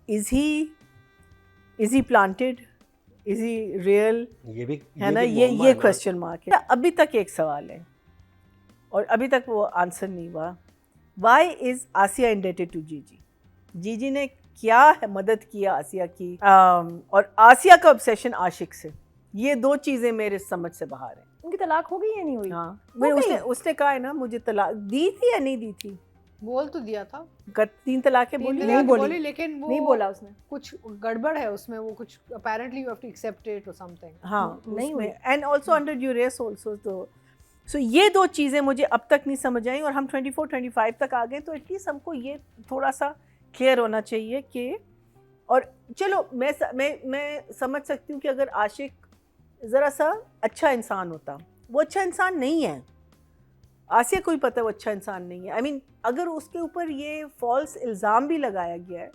is he planted, is he real, ये भी है ना, ये क्वेश्चन मार्क है। अभी तक एक सवाल है और अभी तक वो आंसर नहीं हुआ। Why is Asia indebted to जीजी? जीजी ने क्या है मदद किया आसिया की, और आसिया का ऑब्सेशन आशिक से, ये दो चीजें मेरे समझ से बाहर हैं। उनकी तलाक हो गई या नहीं हुई? हाँ, उसने कहा है ना मुझे तलाक दी थी या नहीं दी थी, बोल तो दिया था, 3 तलाकें बोली, तीन नहीं तलाक बोली, लेकिन वो नहीं बोला उसने, कुछ गड़बड़ है उसमें, वो कुछ apparently you have to accept it or something. हाँ नहीं हुई। And also under duress also. तो सो ये दो चीज़ें मुझे अब तक नहीं समझ आई, और हम 24-25 तक आ गए, तो एटलीस्ट हमको ये थोड़ा सा क्लियर होना चाहिए कि, और चलो मैं समझ सकती हूँ कि अगर आशिक ज़रा सा अच्छा इंसान होता, वो अच्छा इंसान नहीं है, आसिया को भी पता है वो अच्छा इंसान नहीं है। आई मीन अगर उसके ऊपर ये फॉल्स इल्ज़ाम भी लगाया गया है,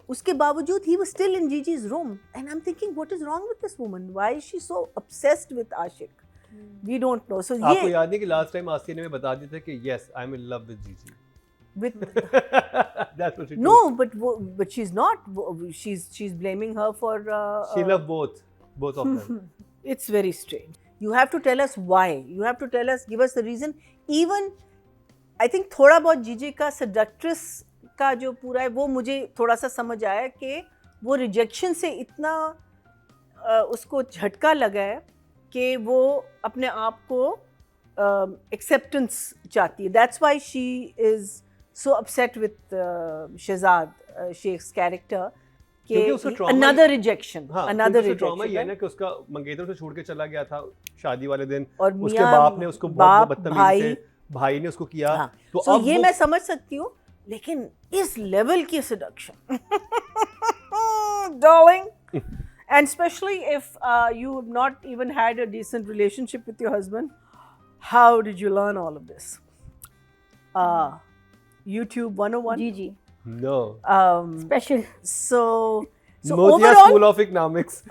उसके बावजूद ही वाज स्टिल इन जीजी's room and I'm thinking what is wrong with this woman, why is she so obsessed with Ashik, we don't know. So आपको याद नहीं कि लास्ट टाइम आसिया ने बता दिया था कि yes I am in love with जीजी with that's what she no told. but she's not, she's blaming her for she loved both of them. It's very strange. You have to tell us why, you have to tell us, give us the reason. Even I think थोड़ा बहुत जीजी का seductress का जो पूरा है वो मुझे थोड़ा सा समझ आया कि वो रिजेक्शन से इतना उसको झटका लगा है कि वो अपने आप को एक्सेप्टेंस चाहती है। That's why she is so upset with Shahzad Sheikh's character कि another rejection, another rejection. Trauma ये है ना कि उसका मंगेतर से छोड़ के चला गया था शादी वाले दिन, और उसके बाप ने उसको बहुत बदतमीजी से भाई ने उसको किया। हाँ, तो so अब ये मैं समझ सकती हूँ, लेकिन इस लेवल की seduction darling, and especially if you have not even had a decent relationship with your husband, how did you learn all of this? YouTube 101? जीजी no special. So Modia overall, School of Economics.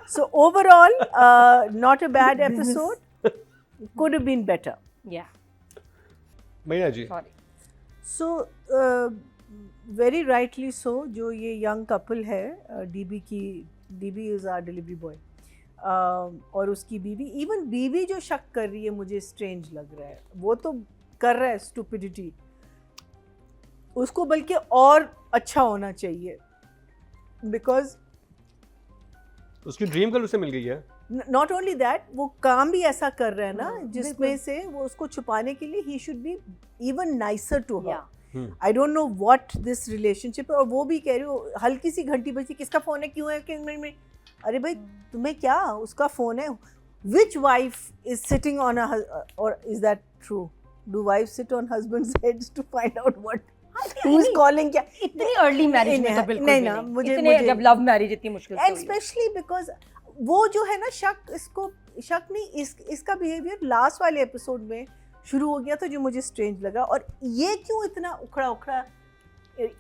so overall, not a bad episode, could have been better. या महीना जी sorry. So very rightly so, जो ये young couple है, DB is our delivery boy, और उसकी बीवी, इवन बीवी जो शक कर रही है मुझे स्ट्रेंज लग रहा है, वो तो कर रहा है स्टूपिडिटी, उसको बल्कि और अच्छा होना चाहिए, बिकॉज उसकी ड्रीम गर्ल उसे मिल गई है। नॉट ओनली दैट, वो काम भी ऐसा कर रहा है ना जिसमें से वो उसको छुपाने के लिए ही should be even nicer to her. I don't know what this relationship है, और वो भी कह रही हो हल्की सी घंटी बजी, किसका फ़ोन है, क्यों है, क्यों में, अरे भाई तुम्हें क्या, उसका फ़ोन है। Which wife is sitting on और is that true, do wife sit on husband's heads to find out what who is calling, क्या इतनी अर्ली मैरिज में तो बिल्कुल नहीं भी ना, नहीं। मुझे इतने जब लव मैरिज इतनी मुश्किल से एंड हुई है। स्पेशली बिकॉज वो जो है ना शक नहीं, इसका बिहेवियर लास्ट वाले एपिसोड में शुरू हो गया था जो मुझे स्ट्रेंज लगा, और ये क्यों इतना उखड़ा,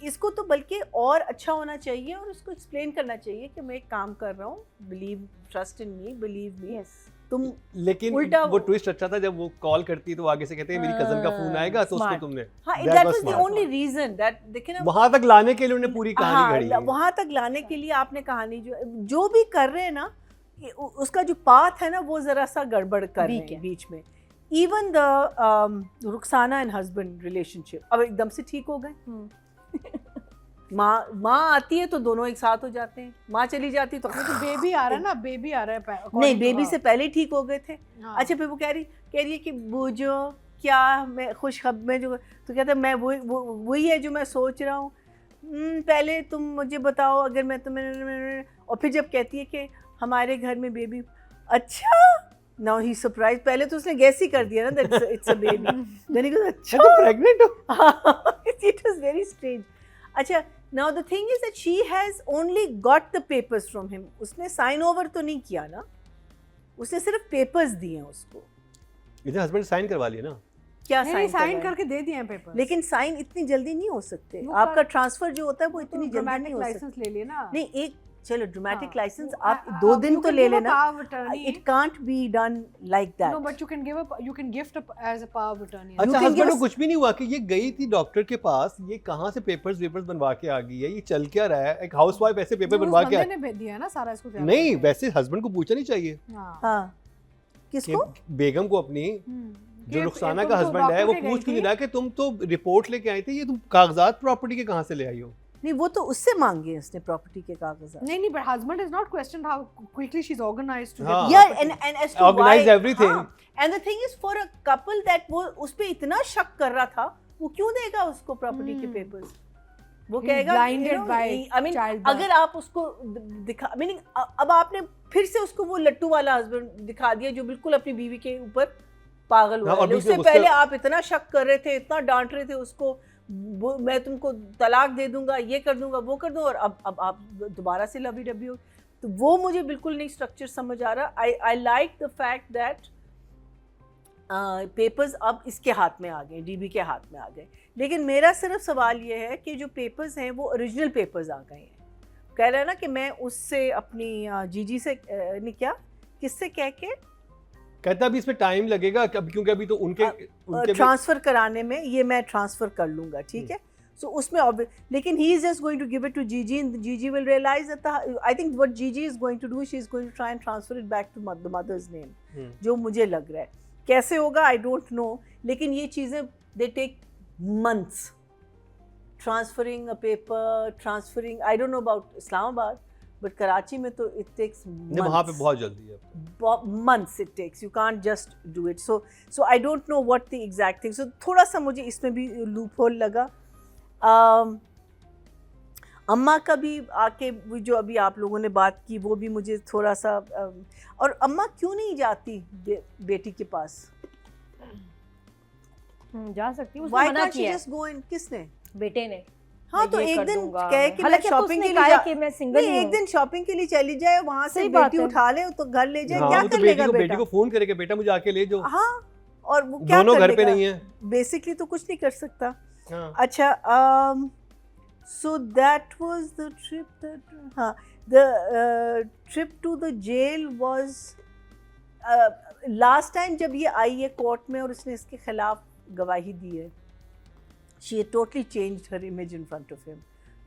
इसको तो बल्कि और अच्छा होना चाहिए, और उसको एक्सप्लेन करना चाहिए कि मैं एक काम कर रहा हूँ, believe, trust in me, believe me. तुम लेकिन उल्टा वो ट्विस्ट अच्छा था जब वो कॉल करती तो आगे से कहते हैं मेरी कजन का फोन आएगा तो उसको तुमने, हाँ, that was the only reason that, देखिए ना, वहां तक लाने के लिए उन्होंने पूरी कहानी घड़ी है। वहां तक लाने के लिए आपने कहानी जो भी कर रहे हैं ना, उसका जो पाथ है ना वो जरा सा गड़बड़ कर रहे हैं बीच में। Even the Rukhsana and husband relationship अब एकदम से ठीक हो गए। माँ आती है तो दोनों एक साथ हो जाते हैं, माँ चली जाती है तो बेबी आ रहा है ना, बेबी आ रहा है, नहीं बेबी से पहले ही ठीक हो गए थे। हाँ। अच्छा फिर वो कह रही है कि बूझो क्या, मैं खुशखबरी में जो, तो कहता है मैं वही है जो मैं सोच रहा हूँ, पहले तुम मुझे बताओ अगर मैं तुम्हें, और फिर जब कहती है कि हमारे घर में बेबी, अच्छा नाउ ही सरप्राइज, पहले तो उसने गैस ही कर दिया ना that it's a baby, then he goes अच्छा तो प्रेग्नेंट हो। It was very strange. अच्छा now the thing is that she has only got the papers from him, उसने साइन ओवर तो नहीं किया ना, उसने सिर्फ पेपर्स दिए हैं उसको। इधर हस्बैंड साइन करवा लिया ना, क्या साइन करके दे दिए हैं पेपर, लेकिन साइन इतनी जल्दी नहीं हो सकते, आपका ट्रांसफर जो होता है वो इतनी जल्दी नहीं हो सकता। लाइसेंस ले लिए ना, नहीं एक चलो ड्रामेटिक हाँ, लाइसेंस वो, आप 2 दिन you तो can ले give a लेना. power of attorney. It can't be done like that. No, but you can gift as a power of attorney. अच्छा can हस्बैंड give को us- कुछ भी नहीं हुआ कि ये गई थी डॉक्टर के पास, ये कहाँ से पेपर्स बनवा के आ गई है, ये चल क्या रहा है? एक हाउसवाइफ ऐसे पेपर जो उस बनवा के बंदे ने भेज दिया है ना सारा इसको तैयार नहीं, करके। वैसे हस्बैंड को पूछना नहीं चाहिए हाँ। हाँ, कि किसको? बेगम को अपनी, जो कि रुखसाना तुम का तो हस्बैंड है, वो डॉक्टर के पूछ गई क्यों थी। नहीं रहा कि तुम तो रिपोर्ट लेके आई थी, ये तुम कागजात प्रॉपर्टी के कहाँ से ले आई हो? नहीं, वो तो उससे मांगे उसने प्रॉपर्टी के कागजात. नहीं, but husband is not questioned how quickly she's organized to हाँ. get Yeah, property. and as to Organize why, everything. हाँ, and the thing is for a couple that वो उस पे इतना शक कर रहा था, वो क्यों देगा उसको प्रॉपर्टी के पेपर्स? वो He's कहेगा blinded by I mean, childbirth. अगर आप उसको दिखा, मीनिंग अब आपने फिर से उसको वो लट्टू वाला हस्बैंड दिखा दिया जो बिल्कुल अपनी बीवी के ऊपर पागल हुआ हाँ, और है. उससे बिल्कुल पहले आप इतना शक कर रहे थे, इतना डांट रहे थे उसको, मैं तुमको तलाक दे दूंगा, ये कर दूंगा, वो कर दूंगा, और अब आप दोबारा से लवी डबी हो. तो वो मुझे बिल्कुल नहीं स्ट्रक्चर समझ आ रहा. I like the fact that papers अब इसके हाथ में आ गए, डीबी के हाथ में आ गए. लेकिन मेरा सिर्फ सवाल ये है कि जो पेपर्स हैं वो ओरिजिनल पेपर्स आ गए हैं. कह रहा है ना कि मैं उससे अपनी जीजी से नहीं, क्या किससे कह के कहता अभी इसमें टाइम लगेगा क्योंकि अभी तो उनके ट्रांसफर कराने में, ये मैं ट्रांसफर कर लूंगा, ठीक है. सो उसमें लेकिन he is just going to give it to Jiji and Jiji will realise that I think what Jiji is going to do, she is going to try and transfer it back to the mother's name, जो मुझे लग रहा है. कैसे होगा आई don't no, लेकिन ये चीज़ें they take months. Transferring a paper, transferring, I don't know about Islamabad, but Karachi में तो इट टेक्स वहाँ पे बहुत जल्दी है, months it takes. You can't just do it. So I don't know what the exact thing. So थोड़ा सा मुझे इसमें भी loophole लगा. अम्मा का भी आके जो अभी आप लोगों ने बात की वो भी मुझे थोड़ा सा और अम्मा क्यों नहीं जाती बेटी के पास? जा सकती हूँ, Why उसने मना can't she किया है just go in? किसने? बेटे ने. हाँ, मैं तो ये एक कर दिन दूंगा कहे मैं। कि मैं हालांकि शॉपिंग के उसने लिए कहा कि मैं सिंगल नहीं, ही एक हूँ. दिन शॉपिंग के लिए चली जाए, वहाँ से सही बात बेटी है. उठा ले तो घर ले जाए. हाँ, क्या वो कर तो लेगा बेटी बेटा? को फोन करेगा बेटा मुझे आके ले जाओ. हाँ, और वो क्या दोनों कर घर पे लेगा? नहीं है. बेसिकली तो कुछ नहीं कर सकता. हाँ. अच्छा, so that was the trip that the trip to the jail was last time जब ये आई है कोर्ट में और उसने इसके खिलाफ गवाही दी है, she had totally changed her image in front of him,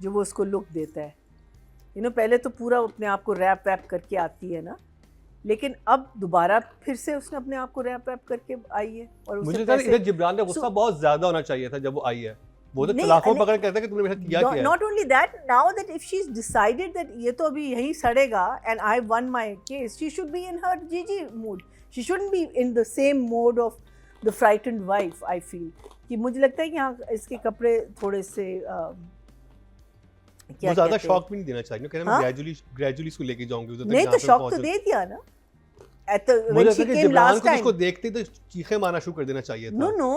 जो वो उसको लुक देता है. पहले तो पूरा अपने आप को रैप करके आती है ना, लेकिन अब दोबारा फिर से उसने अपने आप को रैप करके आई है. और मुझे लगता है इधर जिब्रान का गुस्सा बहुत ज्यादा होना चाहिए था जब वो आई है. वो तो तलाकों पकड़ कहता है कि तुमने मेरे साथ किया क्या है. Not only that, now that if she's decided that ये तो अभी यहीं सड़ेगा and I won my case, she should be in her Gigi mood. She shouldn't be in the same mode of the frightened wife. I feel कि मुझे लगता है कि यहाँ इसके कपड़े थोड़े से वो ज्यादा शॉक भी नहीं देना चाहिए. कहना मैं ग्रेजुअली इसको लेके जाऊंगी उधर तक. नहीं तो शॉक तो दे दिया ना. मुझे लगता है कि जिब्रान को इसको देखते ही तो चीखें मारना शुरू कर देना चाहिए था. No,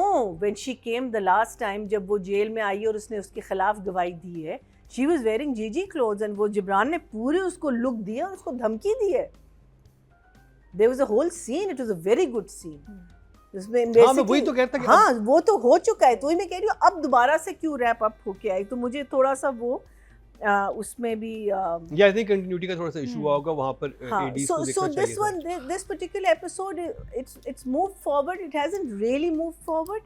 when she came the last time, जब वो जेल में आई और उसने उसके खिलाफ गवाही दी है, she was wearing Gigi clothes and वो जिब्रान ने पूरे उसको लुक दिया और उसको धमकी दी है. There was a whole scene. It was a very good scene. उसमें हाँ, मैं वही तो कहता कि हाँ, वो तो हो चुका है. तो ही मैं कह रही हूँ अब दोबारा से क्यों रैप अप होके आई. तो मुझे थोड़ा सा वो उसमें भी या आई थिंक कंटिन्यूटी का थोड़ा सा इशू हुआ होगा वहाँ पर. एडीज को देखना चाहिए. this one, this particular episode, it's moved forward. It hasn't really moved forward,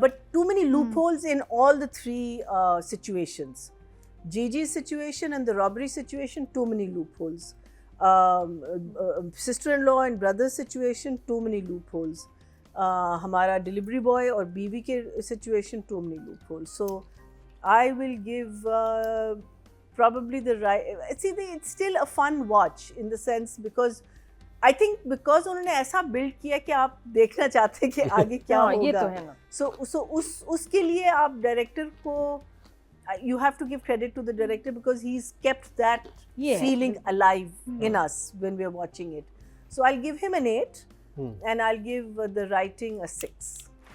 but too many loopholes in all the three situations. Gigi's situation and the robbery situation, too many loopholes. Sister-in-law and brother situation, too many loopholes. हमारा delivery boy और बीवी के सिचुएशन, too many loopholes. So I will give probably the right. See, it's still a fun watch in the sense because I think because उन्होंने ऐसा build किया कि आप देखना चाहते हैं कि आगे क्या होगा. ये तो है ना. So उसके लिए आप डायरेक्टर को you have to give credit to the director because he's kept that feeling alive in us when we are watching it. So I'll give him an 8 and I'll give the writing a 6.